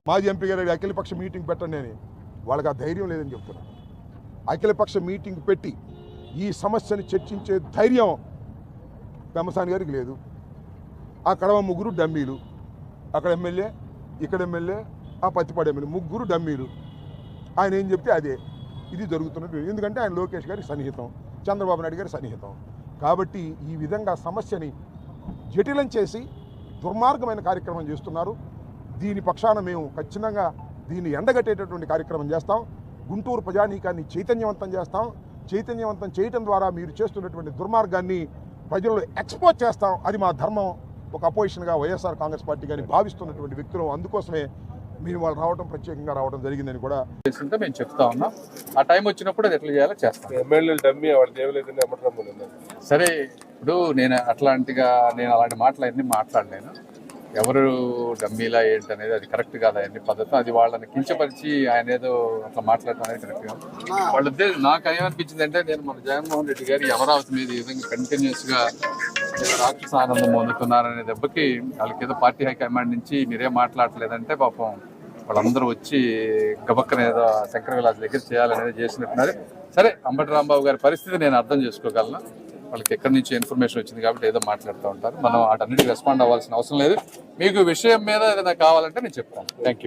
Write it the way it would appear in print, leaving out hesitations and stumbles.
మాజీ ఎంపీ గారు అఖిలపక్ష మీటింగ్ పెట్టండి అని, వాళ్ళకి ఆ ధైర్యం లేదని చెప్తున్నారు. అఖిలపక్ష మీటింగ్ పెట్టి ఈ సమస్యని చర్చించే ధైర్యం పెమ్మసాని గారికి లేదు. ఆ కడవ ముగ్గురు డమ్మీలు, అక్కడ ఎమ్మెల్యే, ఇక్కడ ఎమ్మెల్యే, ఆ పత్తిపాడు ఎమ్మెల్యే, ముగ్గురు డమ్మీలు. ఆయన ఏం చెప్తే అదే ఇది జరుగుతున్నట్టు. ఎందుకంటే ఆయన లోకేష్ గారికి సన్నిహితం, చంద్రబాబు నాయుడు గారి సన్నిహితం. కాబట్టి ఈ విధంగా సమస్యని జటిలం చేసి దుర్మార్గమైన కార్యక్రమం చేస్తున్నారు. దీని పక్షాన మేము ఖచ్చితంగా దీన్ని ఎండగట్టేటటువంటి కార్యక్రమం చేస్తాం. గుంటూరు ప్రజానీకాన్ని చైతన్యవంతం చేస్తాం. చైతన్యవంతం చేయటం ద్వారా మీరు చేస్తున్నటువంటి దుర్మార్గాన్ని ప్రజల్లో ఎక్స్పోజ్ చేస్తాం. అది మా ధర్మం. ఒక అపోజిషన్గా వైఎస్ఆర్ కాంగ్రెస్ పార్టీ కానీ భావిస్తున్నటువంటి వ్యక్తులు. అందుకోసమే మేము వాళ్ళు రావడం, ప్రత్యేకంగా రావడం జరిగిందని కూడా మేము చెప్తా ఉన్నాం. ఆ టైం వచ్చినప్పుడు అది ఎట్లా చేయాలో చేస్తాం. ఎమ్మెల్యేలు డమ్మీ వాళ్ళు సరే, ఇప్పుడు నేను అలాంటి మాటలన్నీ మాట్లాడలేను. ఎవరు డమ్మీలా ఏంటి అనేది అది కరెక్ట్ కాదు. అవన్నీ పద్ధతి అది వాళ్ళని కించపరిచి ఆయన ఏదో అట్లా మాట్లాడటం అనేది కరెక్ట్ కాదు. వాళ్ళ నాకు ఏమనిపించింది అంటే, నేను మన జగన్మోహన్ రెడ్డి గారి అమరావతి మీద ఈ విధంగా కంటిన్యూస్గా రాక్షస ఆనందం పొందుతున్నారనే దెబ్బకి వాళ్ళకి ఏదో పార్టీ హైకమాండ్ నుంచి మీరేం మాట్లాడలేదంటే పాపం వాళ్ళందరూ వచ్చి గబక్కన ఏదో శంకర విలాస్ దగ్గర చేయాలనేది చేసినట్టున్నారు. సరే, అంబటి రాంబాబు గారి పరిస్థితి నేను అర్థం చేసుకోగలను. వాళ్ళకి ఎక్కడి నుంచి ఇన్ఫర్మేషన్ వచ్చింది కాబట్టి ఏదో మాట్లాడుతూ ఉంటారు. మనం వాటన్నిటికి రెస్పాండ్ అవ్వాల్సిన అవసరం లేదు. మీకు విషయం మీద ఏదైనా కావాలంటే నేను చెప్తాను. Thank you.